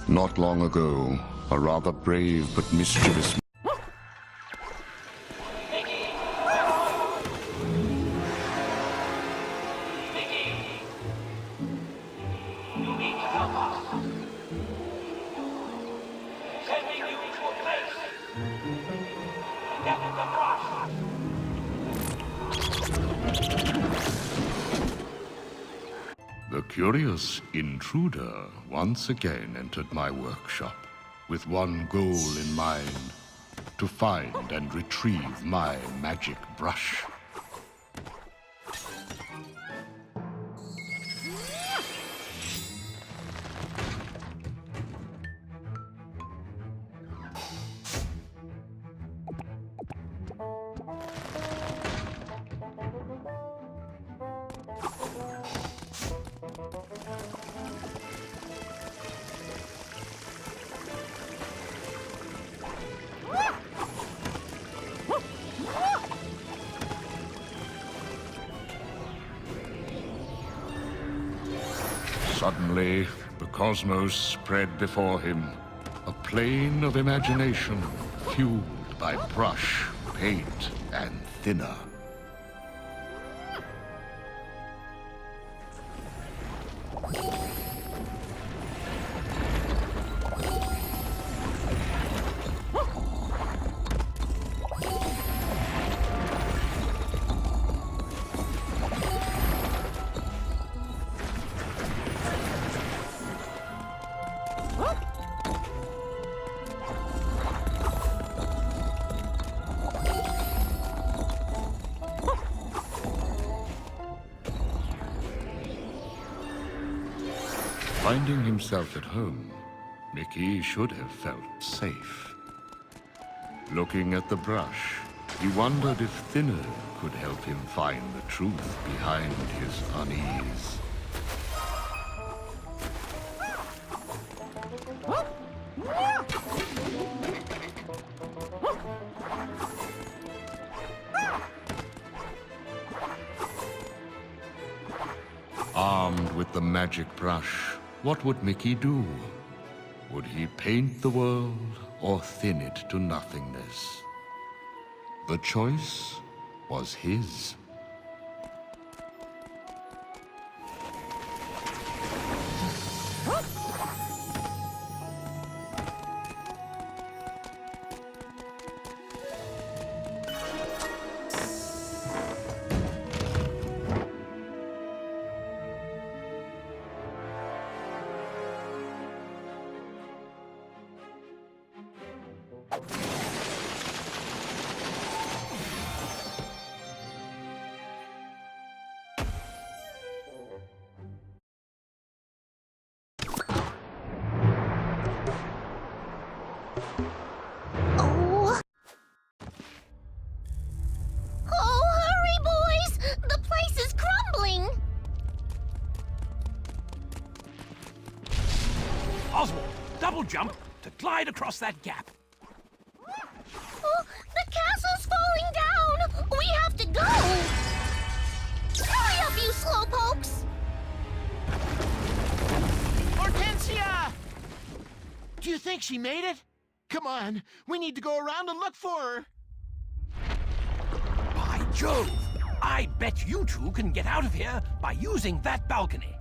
Not long ago, a rather brave but mischievous The curious intruder once again entered my workshop with one goal in mind: to find and retrieve my magic brush. Suddenly, the cosmos spread before him, a plane of imagination fueled by brush, paint, and thinner. Finding himself at home, Mickey should have felt safe. Looking at the brush, he wondered if thinner could help him find the truth behind his unease. Armed with the magic brush, what would Mickey do? Would he paint the world or thin it to nothingness? The choice was his. Oswald, double jump to glide across that gap. Oh, the castle's falling down! We have to go! Hurry up, you slowpokes! Hortensia! Do you think she made it? Come on, we need to go around and look for her. By Jove! I bet you two can get out of here by using that balcony.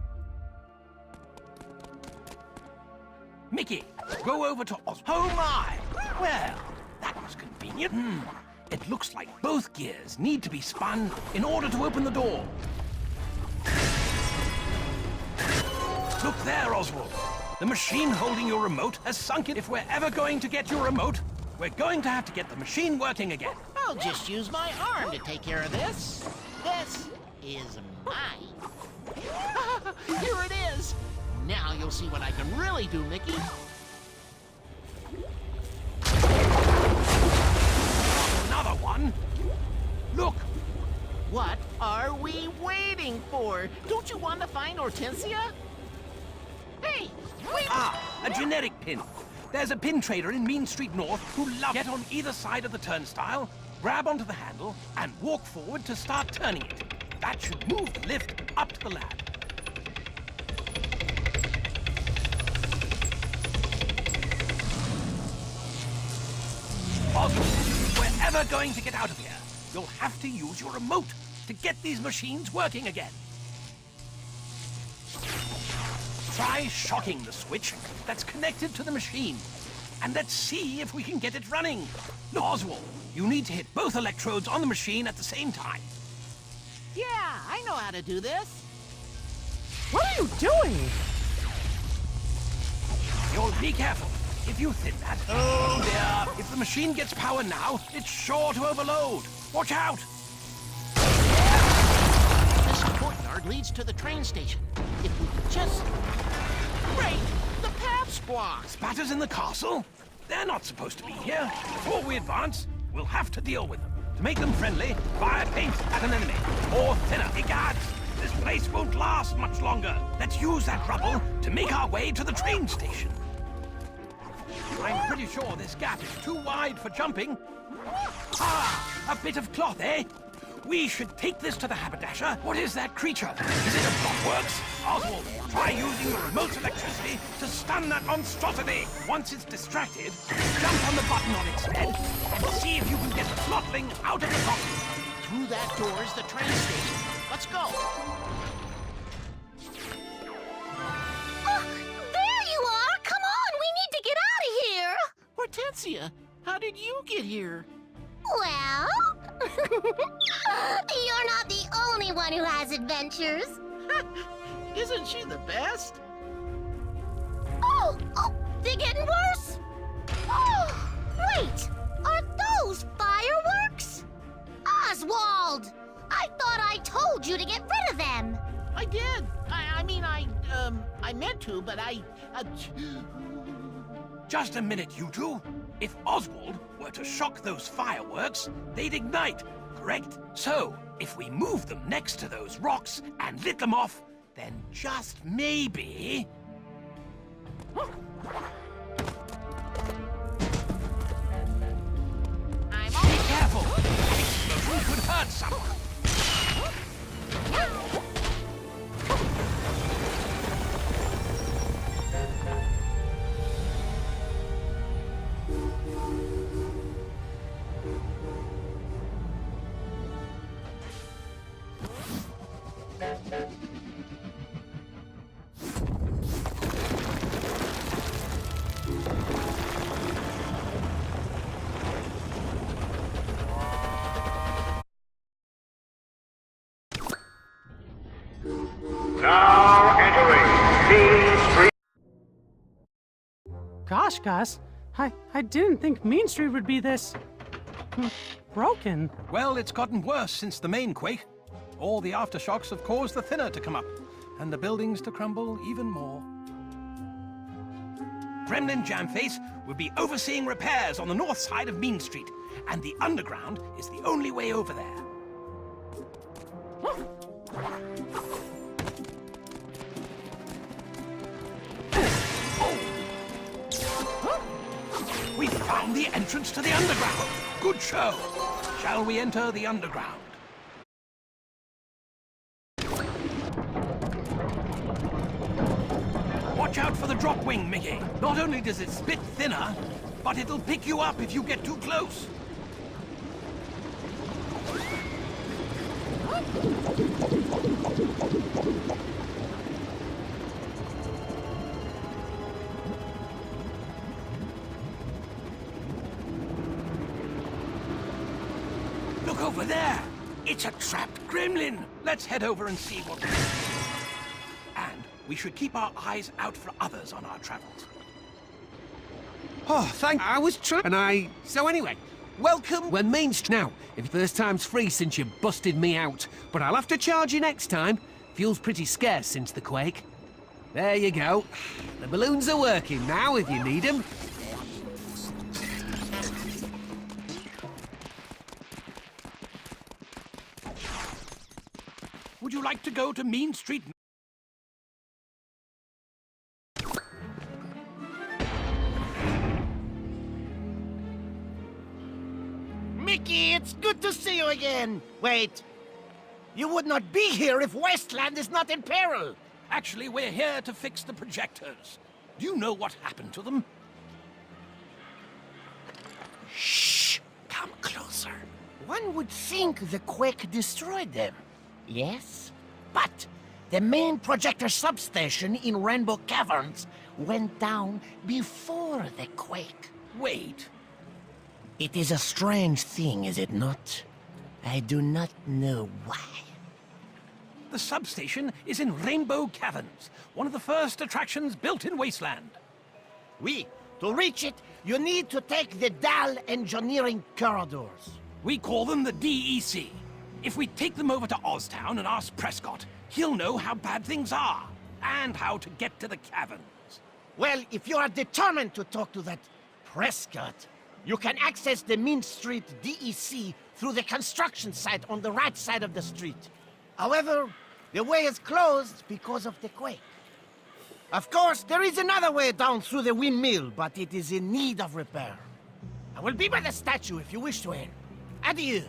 Mickey, go over to Oswald. Oh my! Well, that was convenient. It looks like both gears need to be spun in order to open the door. Look there, Oswald. The machine holding your remote has sunk in. If we're ever going to get your remote, we're going to have to get the machine working again. I'll just use my arm to take care of this. This is mine. Here it is. Now you'll see what I can really do, Mickey. Another one? Look! What are we waiting for? Don't you want to find Hortensia? Hey, wait! Ah, a genetic pin. There's a pin trader in Mean Street North who loves get on either side of the turnstile, grab onto the handle, and walk forward to start turning it. That should move the lift up to the lab. Oswald, if we're ever going to get out of here, you'll have to use your remote to get these machines working again. Try shocking the switch that's connected to the machine, and let's see if we can get it running. No, Oswald, you need to hit both electrodes on the machine at the same time. Yeah, I know how to do this. What are you doing? You'll be careful. If you thin that, oh dear, if the machine gets power now, it's sure to overload. Watch out! This courtyard leads to the train station. If we could just... Great! The path's blocked! Spatters in the castle? They're not supposed to be here. Before we advance, we'll have to deal with them. To make them friendly, fire paint at an enemy. Or thinner. Egads! This place won't last much longer. Let's use that rubble to make our way to the train station. I'm pretty sure this gap is too wide for jumping. Ah, a bit of cloth, eh? We should take this to the haberdasher. What is that creature? Is it a blockworks? Oswald, try using the remote electricity to stun that monstrosity. Once it's distracted, jump on the button on its head and see if you can get the throttling out of the coffin. Through that door is the train station. Let's go! Oh, there you are! Come on, we need to get out of here! Hortensia, how did you get here? Well... You're not the only one who has adventures. Isn't she the best? Oh, they're getting worse? Oh, wait! Are those fireworks? Oswald! I thought I told you to get rid of them! I did. I meant to, but Just a minute, you two. If Oswald were to shock those fireworks, they'd ignite, correct? So, if we move them next to those rocks and lit them off, then just maybe... I'm Be careful! An explosion could hurt someone. Now entering Mean Street. Gosh, Gus, I didn't think Mean Street would be this... broken. Well, it's gotten worse since the main quake. All the aftershocks have caused the thinner to come up, and the buildings to crumble even more. Gremlin Jamface will be overseeing repairs on the north side of Mean Street, and the underground is the only way over there. We found the entrance to the underground. Good show. Shall we enter the underground? Watch out for the drop wing, Mickey. Not only does it spit thinner, but it'll pick you up if you get too close. Look over there! It's a trapped gremlin! Let's head over and see what... And we should keep our eyes out for others on our travels. Oh, I was trying, So anyway, welcome when Main Street. Now, if your first time's free since you busted me out, but I'll have to charge you next time. Fuel's pretty scarce since the quake. There you go. The balloons are working now if you need them. Would you like to go to Mean Street? Mickey, it's good to see you again. Wait, you would not be here if Wasteland is not in peril. Actually, we're here to fix the projectors. Do you know what happened to them? Shh! Come closer. One would think the quake destroyed them. Yes? But the main projector substation in Rainbow Caverns went down before the quake. Wait. It is a strange thing, is it not? I do not know why. The substation is in Rainbow Caverns, one of the first attractions built in Wasteland. To reach it, you need to take the Dahl engineering corridors. We call them the DEC. If we take them over to Oztown and ask Prescott, he'll know how bad things are, and how to get to the caverns. Well, if you are determined to talk to that Prescott, you can access the Main Street DEC through the construction site on the right side of the street. However, the way is closed because of the quake. Of course, there is another way down through the windmill, but it is in need of repair. I will be by the statue if you wish to enter. Adieu.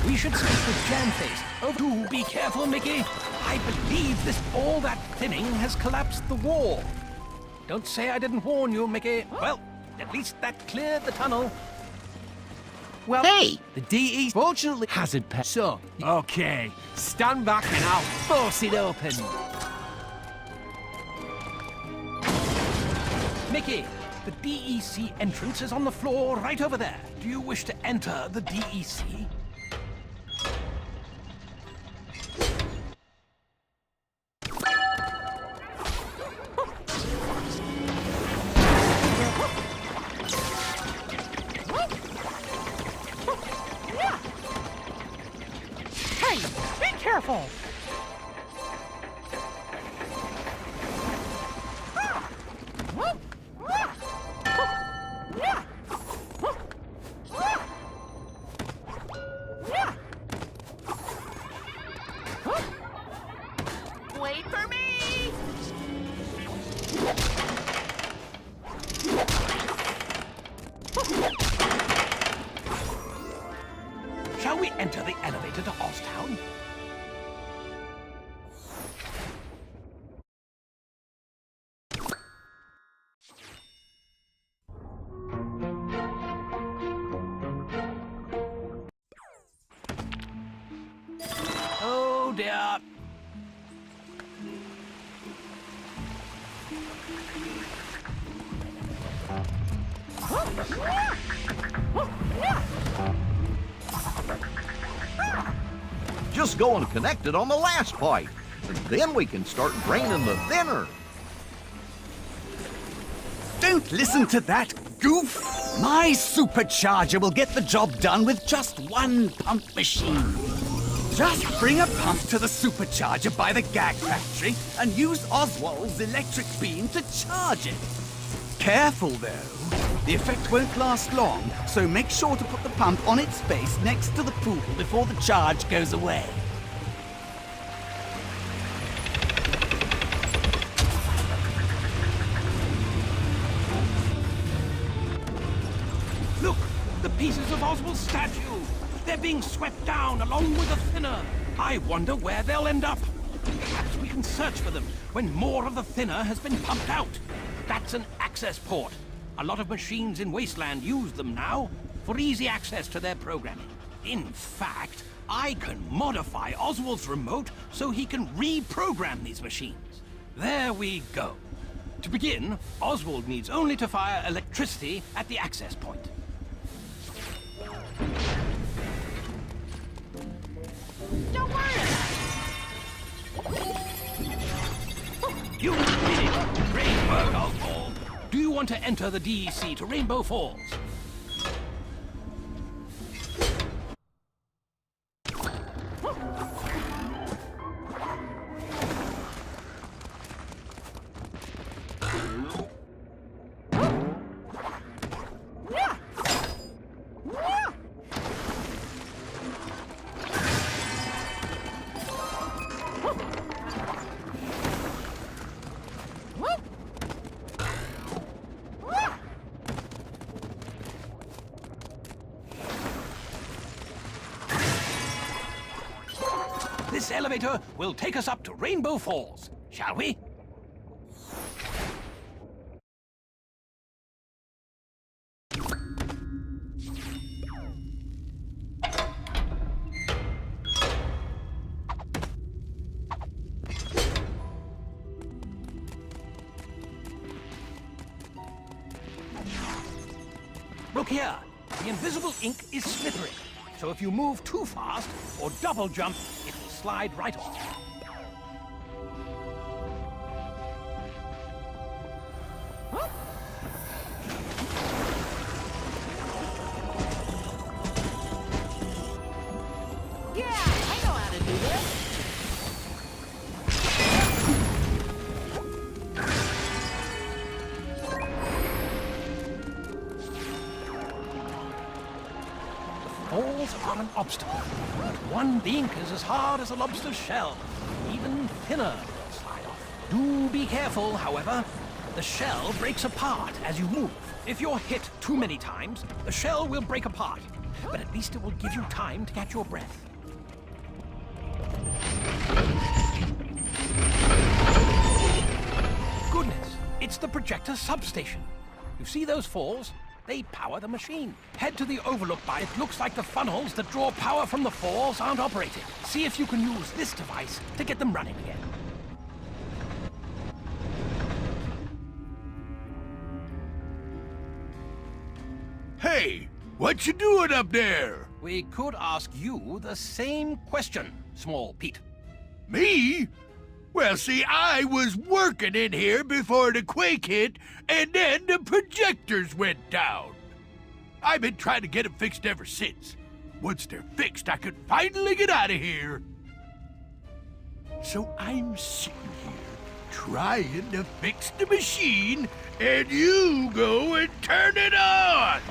We should speak with Jamface. Oh, do be careful, Mickey. I believe all that thinning has collapsed the wall. Don't say I didn't warn you, Mickey. Well, at least that cleared the tunnel. Well, Hey! the DE fortunately hazard pay. So, okay, stand back and I'll force it open. Mickey, the DEC entrance is on the floor right over there. Do you wish to enter the DEC? Hey, be careful! Wait for me! Shall we enter the elevator to Oztown? Oh dear. Just go and connect it on the last pipe. And then we can start draining the thinner. Don't listen to that goof! My supercharger will get the job done with just one pump machine. Just bring a pump to the supercharger by the gag factory and use Oswald's electric beam to charge it. Careful though, the effect won't last long, so make sure to put the pump on its base next to the pool before the charge goes away. Look, the pieces of Oswald's statue. They're being swept down along with the thinner. I wonder where they'll end up. Perhaps we can search for them when more of the thinner has been pumped out. That's an access port. A lot of machines in Wasteland use them now for easy access to their programming. In fact, I can modify Oswald's remote so he can reprogram these machines. There we go. To begin, Oswald needs only to fire electricity at the access point. Don't worry about You did it! Great work, Oswald! Do you want to enter the DEC to Rainbow Falls? This elevator will take us up to Rainbow Falls, shall we? Look here, the invisible ink is slippery, so if you move too fast or double jump, it will slide right off. Yeah, I know how to do this. Falls are an obstacle, but one the ink is as hard as a lobster's shell. Even thinner will slide off. Do be careful, however. The shell breaks apart as you move. If you're hit too many times, the shell will break apart. But at least it will give you time to catch your breath. Goodness, it's the Projector substation. You see those falls? They power the machine. Head to the overlook by it. Looks like the funnels that draw power from the falls aren't operating. See if you can use this device to get them running again. Hey, what you doing up there? We could ask you the same question, Small Pete. Me? Well, see, I was working in here before the quake hit, and then the projectors went down. I've been trying to get them fixed ever since. Once they're fixed, I could finally get out of here. So I'm sitting here, trying to fix the machine, and you go and turn it on.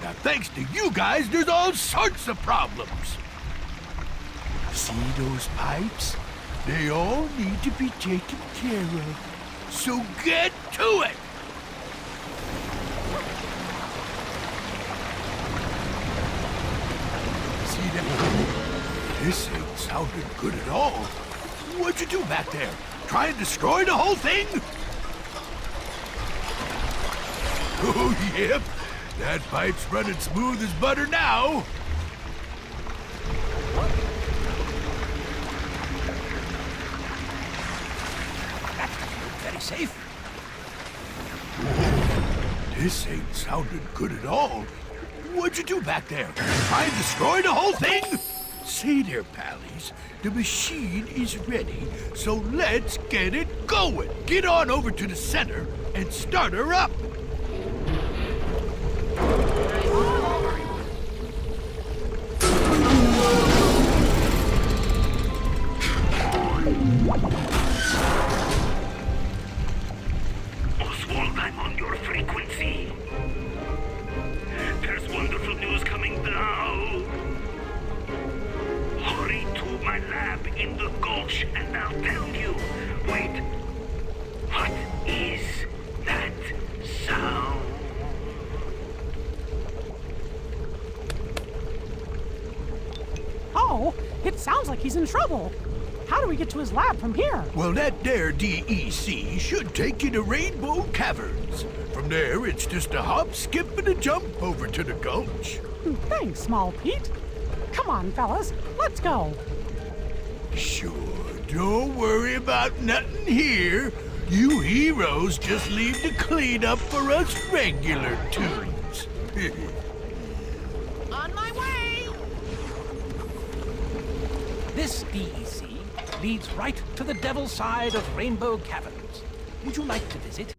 Now, thanks to you guys, there's all sorts of problems. See those pipes? They all need to be taken care of. So get to it! See that? This ain't sounding good at all. What'd you do back there? Try and destroy the whole thing? Oh, yep. That pipe's running smooth as butter now. Very safe. This ain't sounding good at all. What'd you do back there? Try and destroy the whole thing? Say there, pallies, the machine is ready, so let's get it going. Get on over to the center and start her up. Oswald, I'm on your frequency. There's wonderful news coming now. Hurry to my lab in the Gulch and I'll tell you. Wait, what is that sound? Oh, it sounds like he's in trouble. How do we get to his lab from here? Well, that there DEC should take you to Rainbow Caverns. From there, it's just a hop, skip, and a jump over to the Gulch. Thanks, Small Pete. Come on, fellas, let's go. Sure, don't worry about nothing here. You heroes just leave the cleanup for us regular tunes. On my way! This DEC leads right to the devil's side of Rainbow Caverns. Would you like to visit?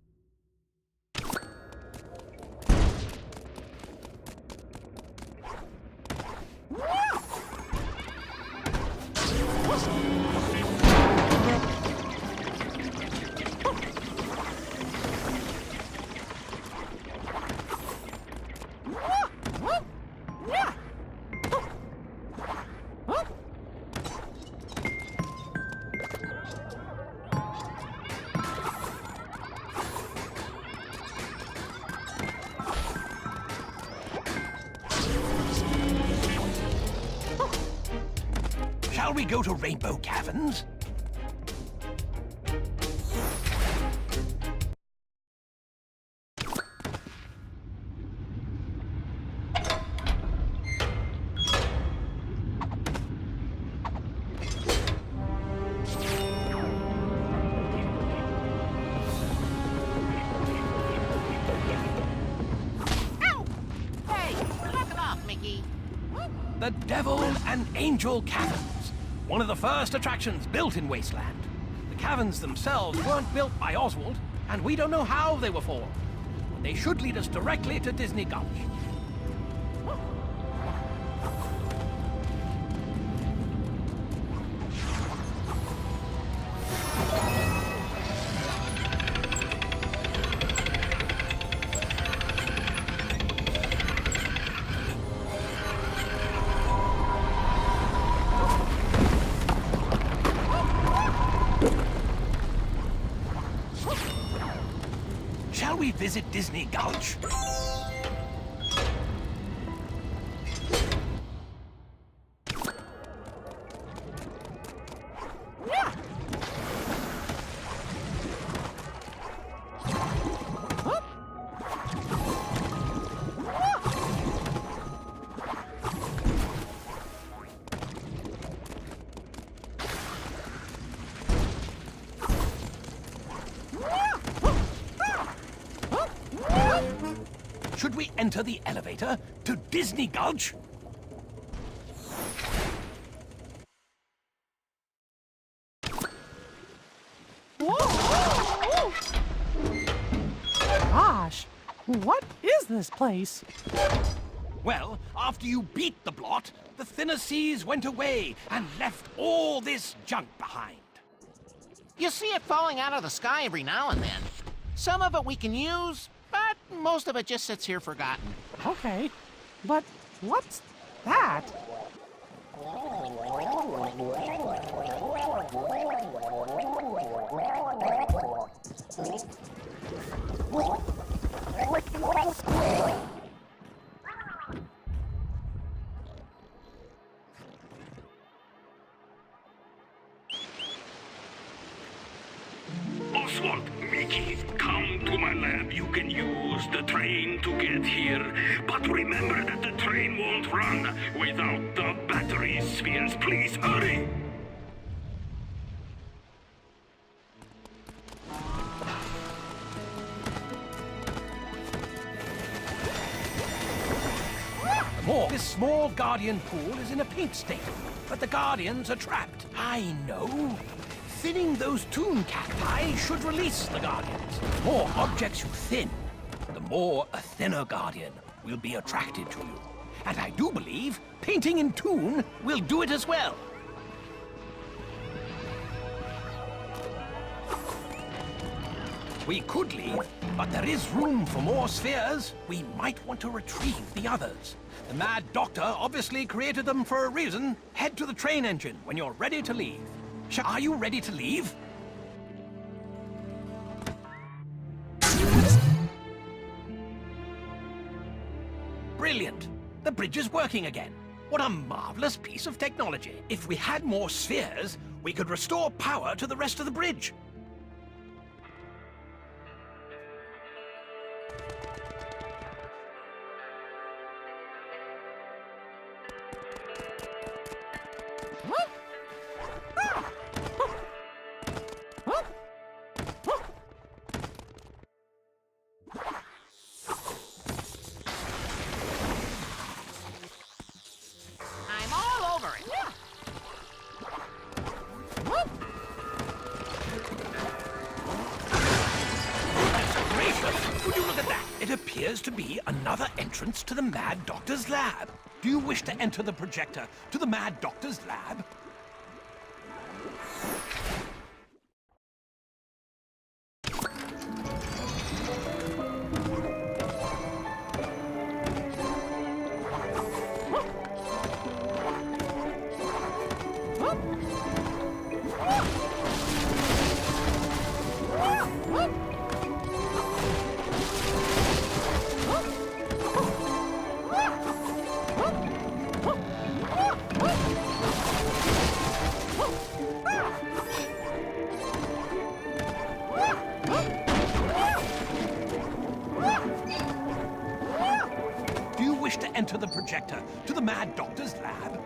Shall we go to Rainbow Caverns? The Devil and Angel Caverns, one of the first attractions built in Wasteland. The caverns themselves weren't built by Oswald, and we don't know how they were formed. But they should lead us directly to Disney Gulch. Shall we visit Disney Gulch? Should we enter the elevator to Disney Gulch? Gosh, what is this place? Well, after you beat the blot, the thinner seas went away and left all this junk behind. You see it falling out of the sky every now and then. Some of it we can use, but most of it just sits here forgotten. Okay, but what's that? Oswald, Mickey, come to my lab. You can use the train to get here. But remember that the train won't run without the battery spheres. Please hurry! This small Guardian pool is in a pink state, but the Guardians are trapped. I know. Thinning those tomb cacti should release the Guardians. The more objects you thin, the more a thinner Guardian will be attracted to you. And I do believe painting in toon will do it as well. We could leave, but there is room for more spheres. We might want to retrieve the others. The Mad Doctor obviously created them for a reason. Head to the train engine when you're ready to leave. Are you ready to leave? Brilliant! The bridge is working again. What a marvelous piece of technology. If we had more spheres, we could restore power to the rest of the bridge. I'm all over it. Gracious! Would you look at that? It appears to be another entrance to the Mad Doctor's lab. Do you wish to enter the projector to the Mad Doctor's lab? projector to the Mad Doctor's lab?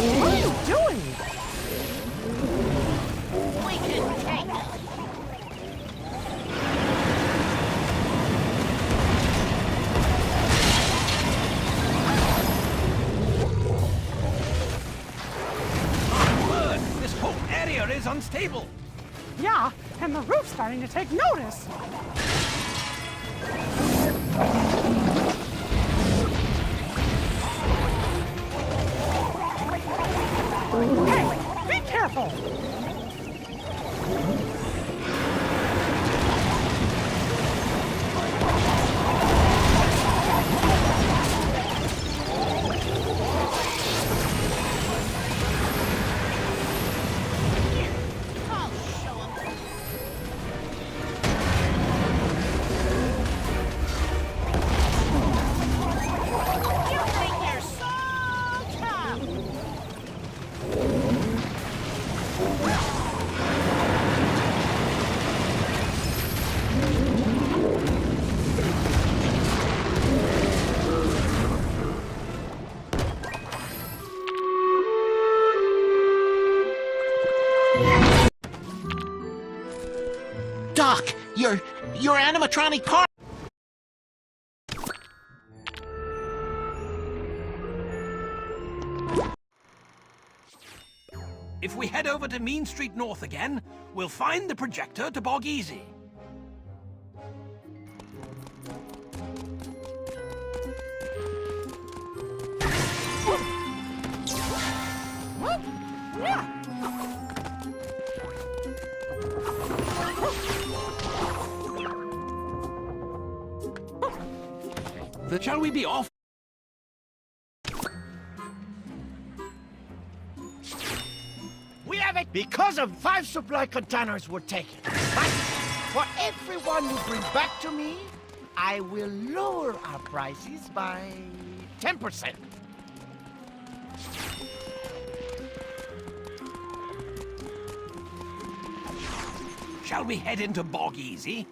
What are you doing? We can take it. My word, this whole area is unstable. Yeah, and the roof's starting to take notice. Hey, be careful! I'll show 'em. You think you're so tough? Doc, your animatronic car. If we head over to Mean Street North again, we'll find the projector to Bog Easy. Shall we be off? We have it because of 5 supply containers were taken. But for everyone you bring back to me, I will lower our prices by 10%. Shall we head into Bog Easy?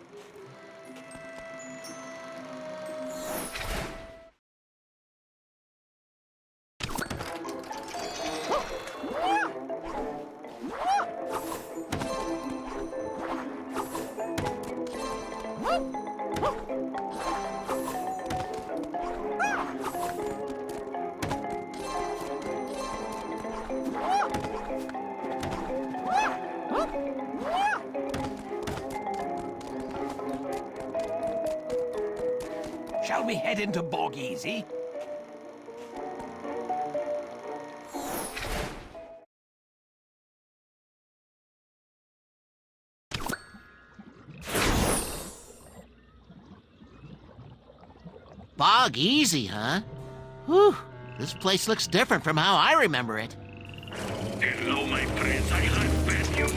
Shall we head into Bog Easy? Bog Easy, huh? Whew, this place looks different from how I remember it. Hello, my friends. I have bad news.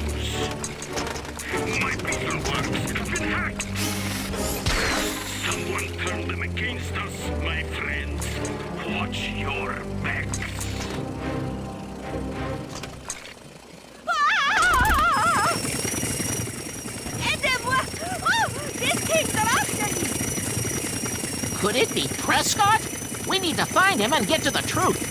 My Beetle works have been hacked. Someone turned them against us, my friends. Watch your backs. Aidez-moi! Oh, this thing's after me! Could it be Prescott? We need to find him and get to the truth.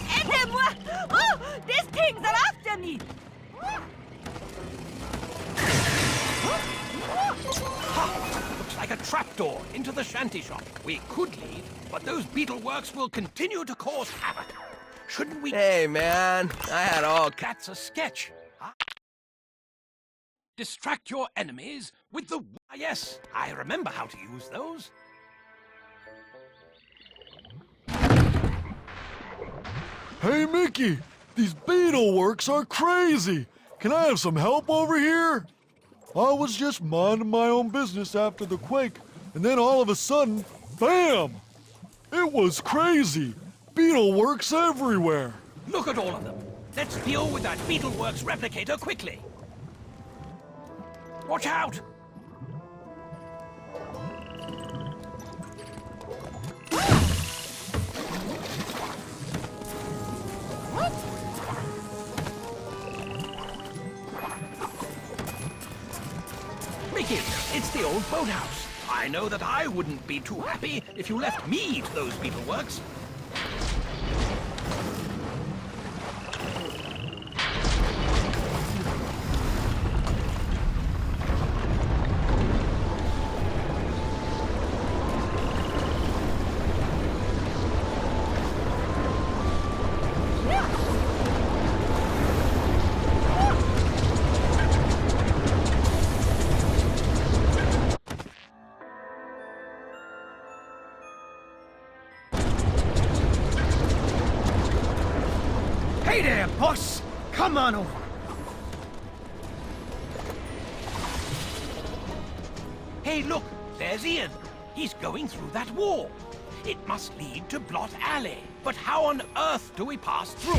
Aidez-moi! Oh, this thing's after me! Looks like a trapdoor into the shanty shop. We could leave, but those Beetle works will continue to cause havoc. Shouldn't we? Hey, man, I had all That's a sketch. Distract your enemies with the... Ah, yes, I remember how to use those. Hey, Mickey, these Beetle works are crazy. Can I have some help over here? I was just minding my own business after the quake, and then all of a sudden, bam! It was crazy. Beetle works everywhere. Look at all of them. Let's deal with that Beetleworks replicator quickly. Watch out! Mickey, it's the old boathouse. I know that I wouldn't be too happy if you left me to those Beetleworks. Hey there, boss! Come on over. Hey, look, there's Ian. He's going through that wall. It must lead to Blot Alley. But how on earth do we pass through?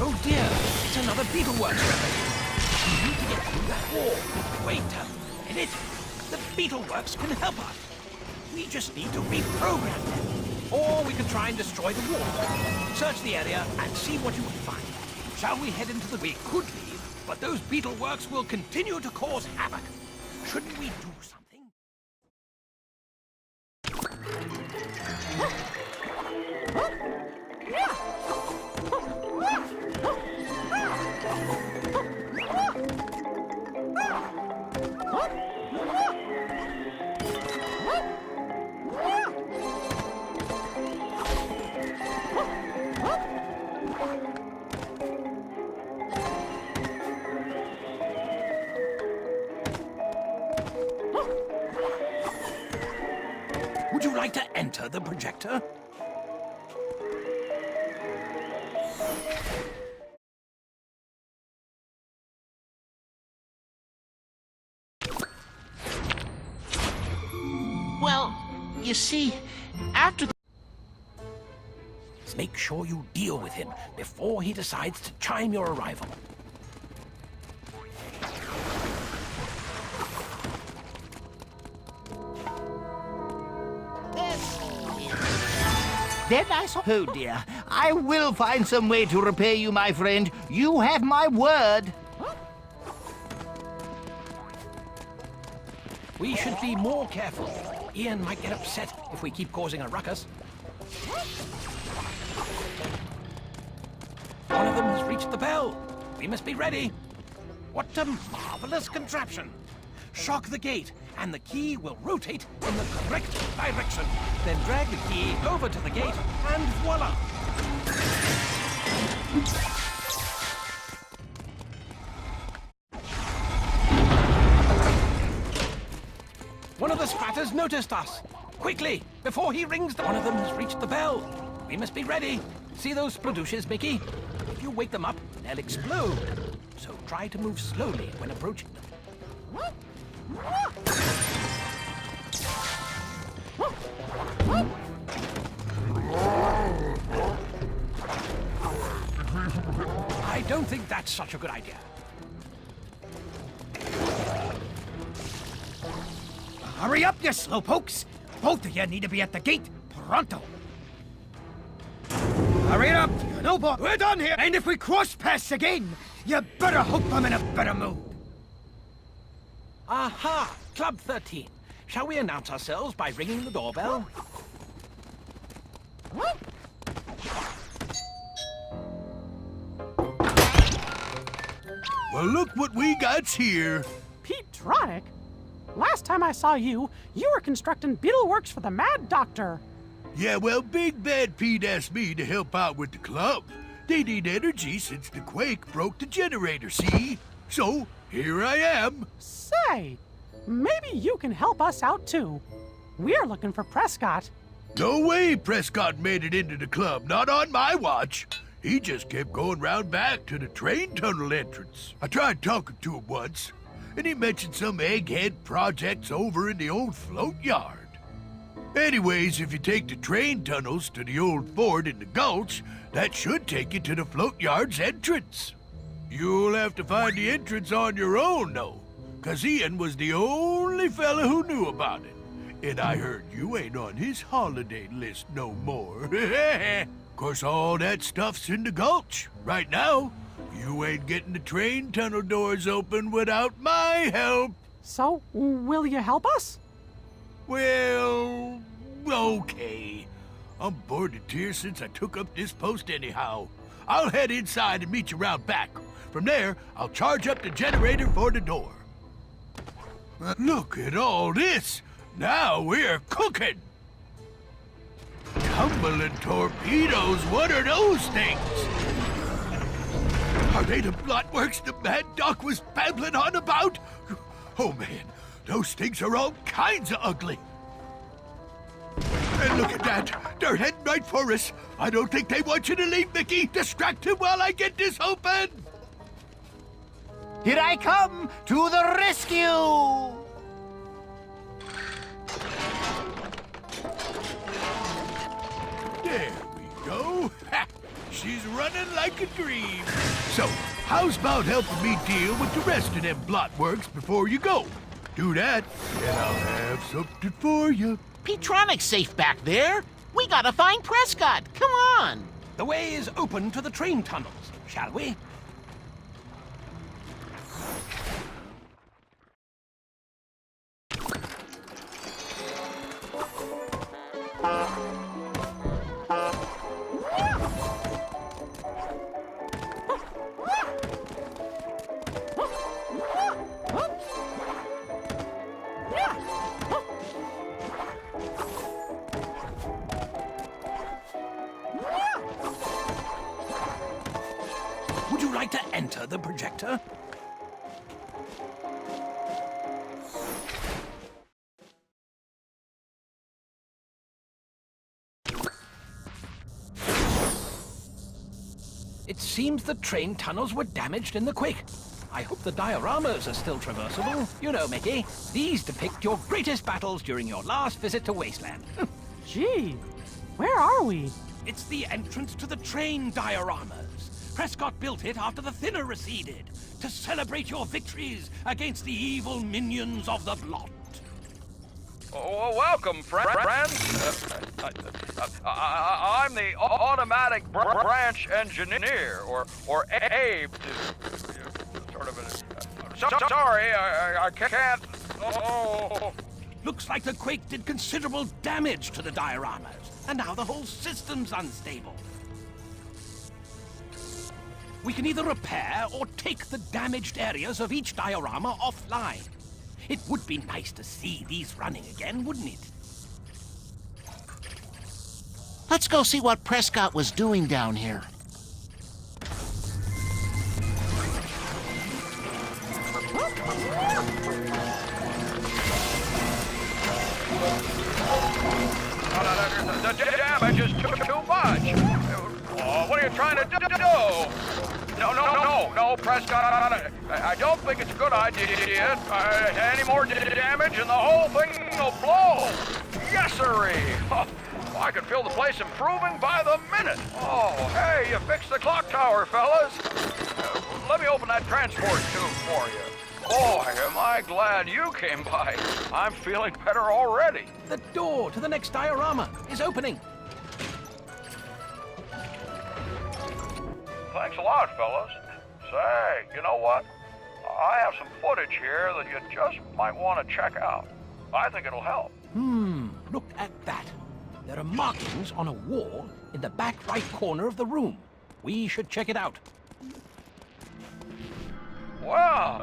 Oh dear, it's another Beetleworks replicator. We need to get through that wall. Wait a minute. The Beetleworks can help us. We just need to reprogram them. Or we could try and destroy the wall. Search the area and see what you can find. Shall we head into the... We could leave, but those Beetleworks will continue to cause havoc. Shouldn't we do something? Would you like to enter the projector? Well, you see, after the... Make sure you deal with him before he decides to chime your arrival. Then I saw... Oh dear, I will find some way to repay you, my friend. You have my word. We should be more careful. Ian might get upset if we keep causing a ruckus. One of them has reached the bell. We must be ready. What a marvelous contraption. Shock the gate, and the key will rotate in the correct direction. Then drag the key over to the gate, and voila! One of the spatters noticed us. Quickly, before he rings the... One of them has reached the bell. We must be ready. See those spladooshes, Mickey? If you wake them up, they'll explode. So try to move slowly when approaching them. I don't think that's such a good idea. Hurry up, you slowpokes! Both of you need to be at the gate pronto. Hurry it up, you know, boy. We're done here, and if we cross paths again, you better hope I'm in a better mood. Aha! Club 13. Shall we announce ourselves by ringing the doorbell? Well, look what we got here. Petronic? Last time I saw you, you were constructing Beetleworks for the Mad Doctor. Yeah, well, Big Bad Pete asked me to help out with the club. They need energy since the quake broke the generator, see? So, Here I am. Say, maybe you can help us out too. We're looking for Prescott. No way Prescott made it into the club, not on my watch. He just kept going round back to the train tunnel entrance. I tried talking to him once, and he mentioned some egghead projects over in the old Floatyard. Anyways, if you take the train tunnels to the old fort in the Gulch, that should take you to the Floatyard's entrance. You'll have to find the entrance on your own, though, 'cause Ian was the only fella who knew about it. And I heard you ain't on his holiday list no more. Course, all that stuff's in the Gulch. Right now, you ain't getting the train tunnel doors open without my help. So, will you help us? Well, okay. I'm bored to tears since I took up this post anyhow. I'll head inside and meet you round back. From there, I'll charge up the generator for the door. Look at all this! Now we're cooking! Tumbling torpedoes, what are those things? Are they the blotworks the Mad Doc was babbling on about? Oh man, those things are all kinds of ugly. And look at that, they're heading right for us. I don't think they want you to leave, Mickey. Distract him while I get this open. Here I come to the rescue! There we go. Ha! She's running like a dream. So, how's about helping me deal with the rest of them blotworks before you go? Do that, and I'll have something for you. Petronic's safe back there. We gotta find Prescott. Come on. The way is open to the train tunnels, shall we? Would you like to enter the projector? It seems the train tunnels were damaged in the quake. I hope the dioramas are still traversable. You know, Mickey, these depict your greatest battles during your last visit to Wasteland. Gee, where are we? It's the entrance to the train dioramas. Prescott built it after the thinner receded, to celebrate your victories against the evil minions of the blot. Oh, welcome, friends. I'm the automatic branch engineer, or Abe. Sort of a... Sorry, I can't... Oh. Looks like the quake did considerable damage to the dioramas, and now the whole system's unstable. We can either repair or take the damaged areas of each diorama offline. It would be nice to see these running again, wouldn't it? Let's go see what Prescott was doing down here. The damage is too much. What are you trying to do? No, Prescott. I don't think it's a good idea. Any more damage and the whole thing will blow. Yes, sirree. I can feel the place improving by the minute. Oh, hey, you fixed the clock tower, fellas. Let me open that transport tube for you. Boy, am I glad you came by. I'm feeling better already. The door to the next diorama is opening. Thanks a lot, fellas. Say, you know what? I have some footage here that you just might want to check out. I think it'll help. Look at that. There are markings on a wall in the back right corner of the room. We should check it out. Well,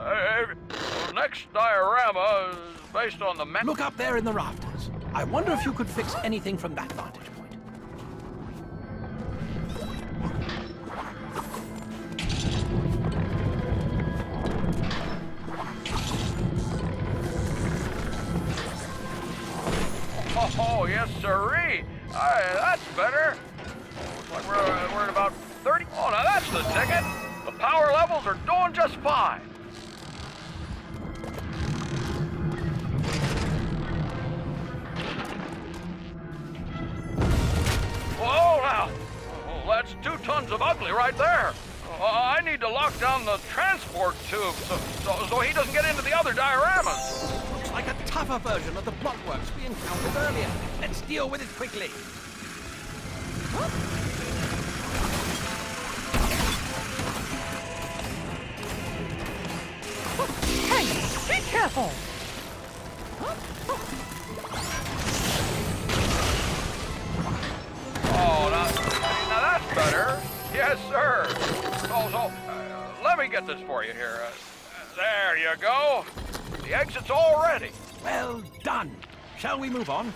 the next diorama is based on the map. Look up there in the rafters. I wonder if you could fix anything from that vantage point. Yes, sirree. That's better. Looks like we're at about 30. Oh, now that's the ticket. The power levels are doing just fine. Whoa, now. Oh, that's 2 tons of ugly right there. I need to lock down the transport tube so he doesn't get into the other dioramas. Looks like a tougher version of the blockworks we encountered earlier. Let's deal with it quickly. Hey, be careful! Oh, now that's better. Yes, sir. So, let me get this for you here. There you go. The exit's all ready. Well done. Shall we move on?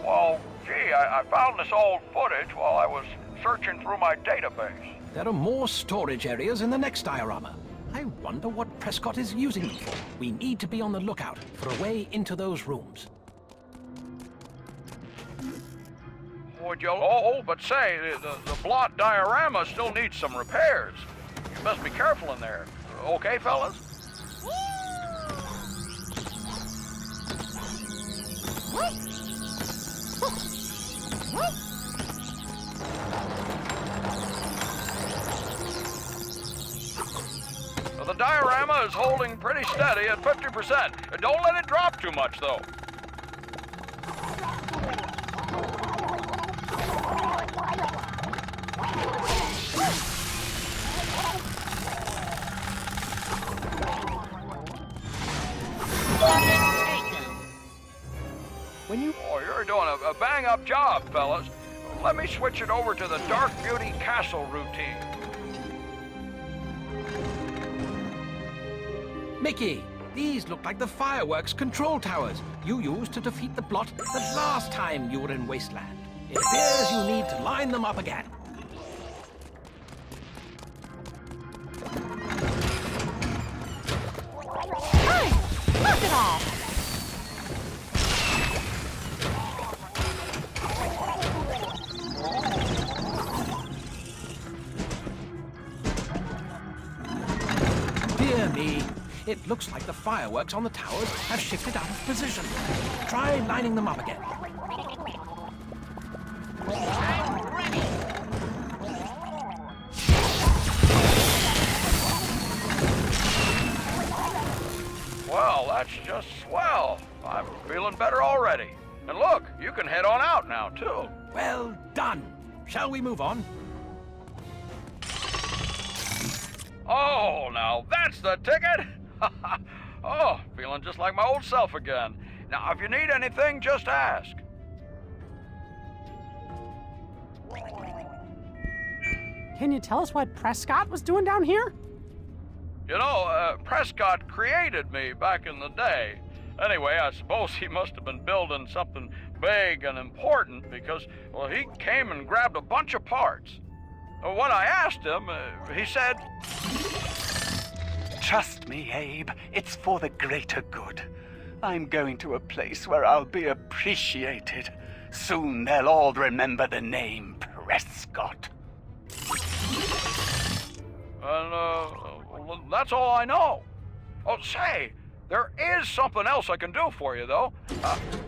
Well, gee, I found this old footage while I was searching through my database. There are more storage areas in the next diorama. I wonder what Prescott is using them for. We need to be on the lookout for a way into those rooms. Would you? Oh, but say, the blot diorama still needs some repairs. You best be careful in there. Okay, fellas? The diorama is holding pretty steady at 50%. Don't let it drop too much, though. Oh, you're doing a bang-up job, fellas. Let me switch it over to the Dark Beauty Castle routine. Mickey, these look like the fireworks control towers you used to defeat the blot the last time you were in Wasteland. It appears you need to line them up again. Hey, knock it off! Dear me, it looks like the fireworks on the towers have shifted out of position. Try lining them up again. I'm ready. Well, that's just swell. I'm feeling better already. And look, you can head on out now, too. Well done. Shall we move on? Oh, now that's the ticket. Oh, feeling just like my old self again. Now, if you need anything, just ask. Can you tell us what Prescott was doing down here? You know, Prescott created me back in the day. Anyway, I suppose he must have been building something big and important because, well, he came and grabbed a bunch of parts. When I asked him, he said, Trust me, Abe. It's for the greater good. I'm going to a place where I'll be appreciated. Soon they'll all remember the name Prescott. And, well, that's all I know. Oh, say, there is something else I can do for you, though.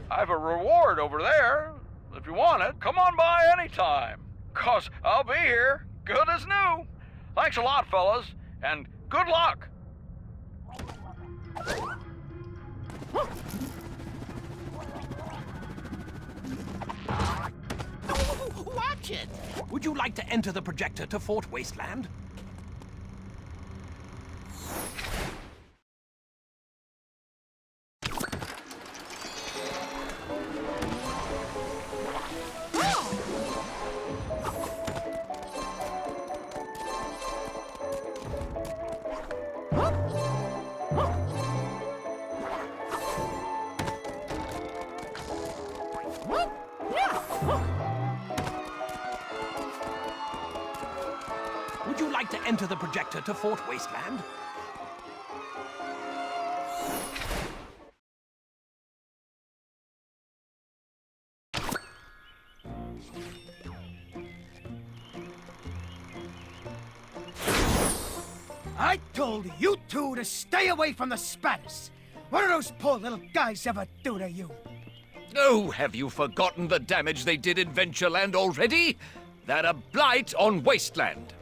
I have a reward over there. If you want it, come on by anytime. 'Cause I'll be here, good as new. Thanks a lot, fellas, and good luck. Watch it! Would you like to enter the projector to Fort Wasteland? Would you like to enter the projector to Fort Wasteland? I told you two to stay away from the spatters. What do those poor little guys ever do to you? Oh, have you forgotten the damage they did in Ventureland already? They're a blight on Wasteland.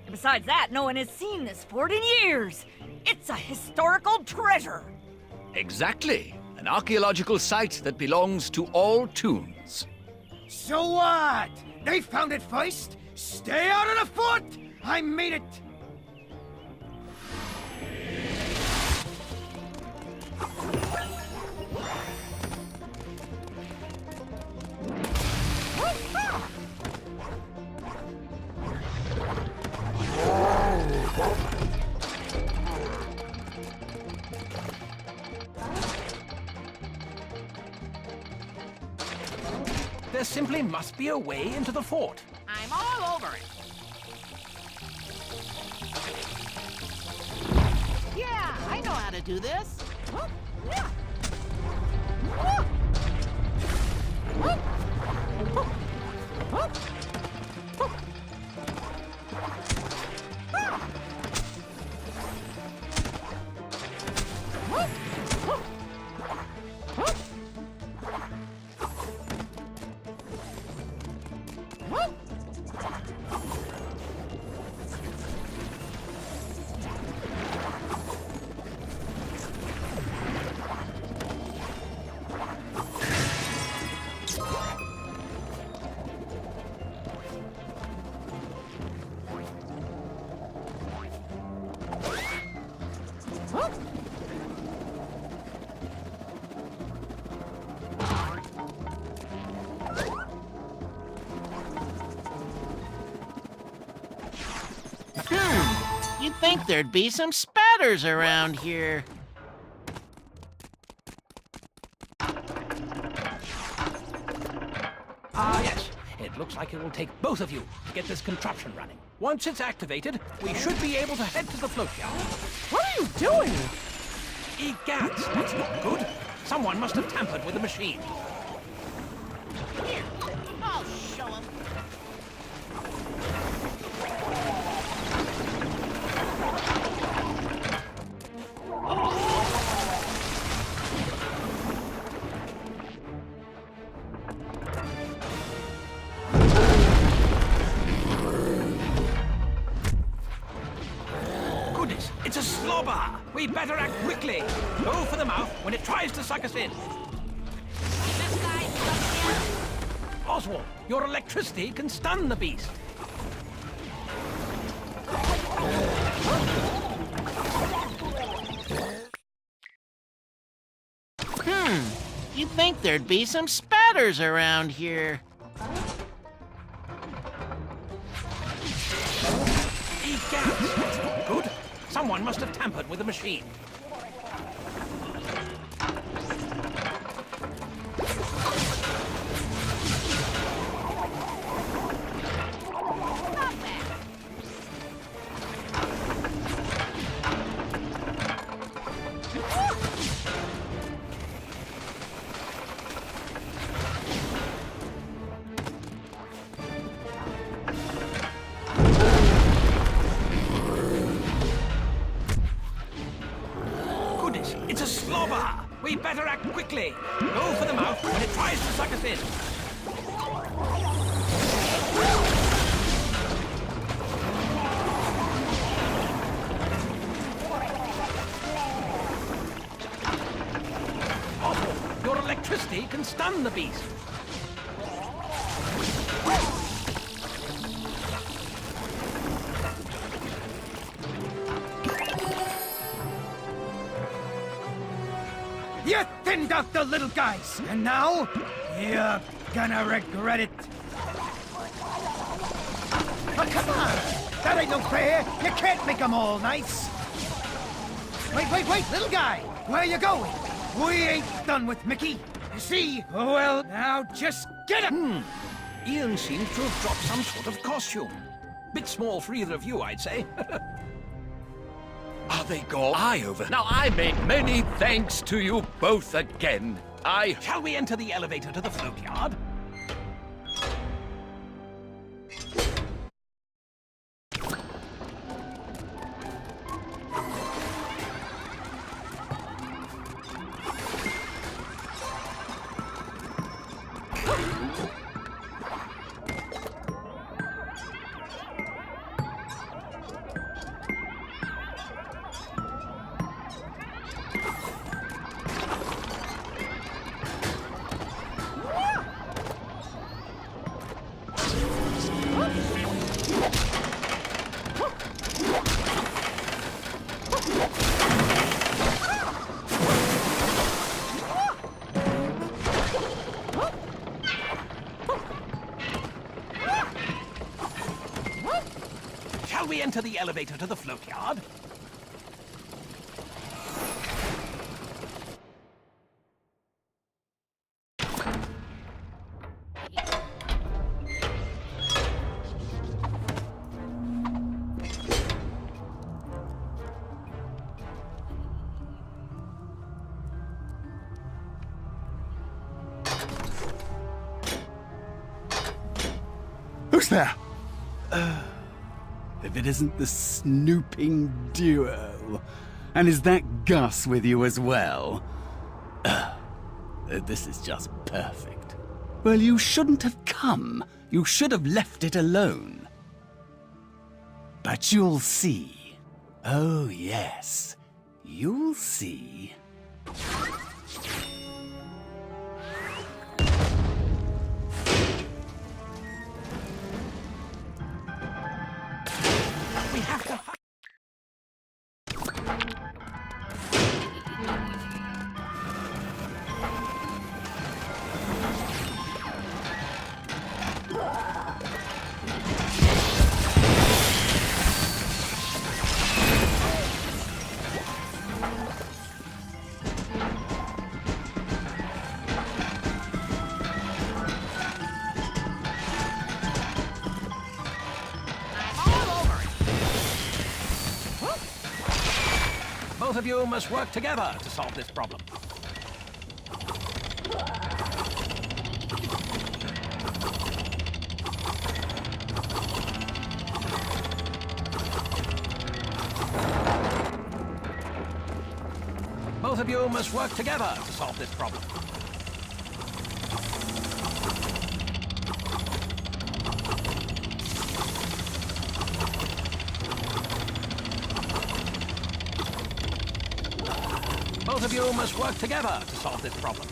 Besides that, no one has seen this fort in years. It's a historical treasure. Exactly. An archaeological site that belongs to all Toons. So what? They found it first? Stay out of the fort! I made it! There simply must be a way into the fort. I'm all over it. Yeah, I know how to do this. Oh, yeah. Oh. Oh. Oh. Oh. Oh. You'd think there'd be some spatters around here. Ah, yes. It looks like it will take both of you to get this contraption running. Once it's activated, we should be able to head to the floatyard. What are you doing? Egads, that's not good. Someone must have tampered with the machine. Here, I'll show him. Goodness, it's a slobber! We better act quickly. Go for the mouth when it tries to suck us in. This guy stuck in. Oswald, your electricity can stun the beast. You'd think there'd be some spatters around here. Egads, that's not good. Someone must have tampered with the machine. It's a slobber! We better act quickly. Go for the mouth when it tries to suck us in. Awful. Your electricity can stun the beast. You thinned out the little guys, and now you're gonna regret it. Oh, come on! That ain't no fair! You can't make them all nice! Wait, little guy! Where you going? We ain't done with Mickey. You see? Well, now just get him! Ian seems to have dropped some sort of costume. Bit small for either of you, I'd say. Are they gone? Now I make many thanks to you both again. Shall we enter the elevator to the floatyard? Shall we enter the elevator to the floatyard? Who's there? If it isn't the snooping duo. And is that Gus with you as well? This is just perfect. Well, you shouldn't have come. You should have left it alone. But you'll see. Oh, yes. You'll see. We have to... Both of you must work together to solve this problem. Both of you must work together to solve this problem. Both of you must work together to solve this problem.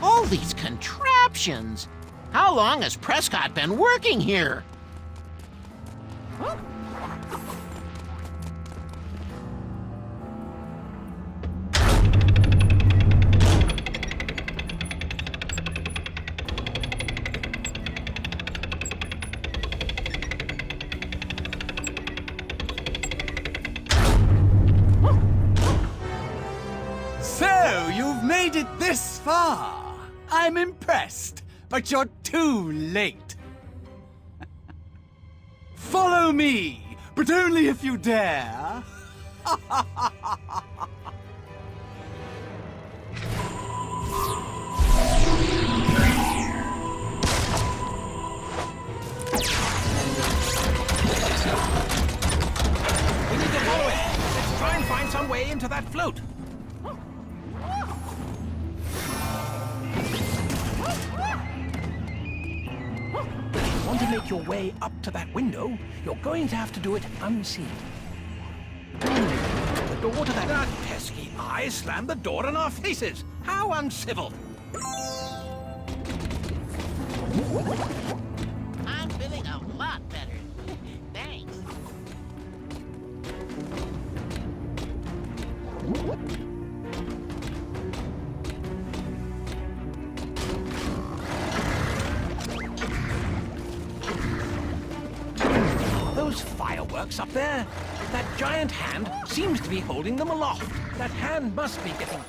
All these contraptions! How long has Prescott been working here? So, you've made it this far. I'm impressed, but you're too late. Follow me, but only if you dare. We need to follow it. Let's try and find some way into that float. If you want to make your way up to that window, you're going to have to do it unseen. The door to that pesky eye slammed the door in our faces. How uncivil! I'm feeling a lot better. Thanks. Those fireworks up there? That giant hand seems to be holding them aloft. That hand must be getting...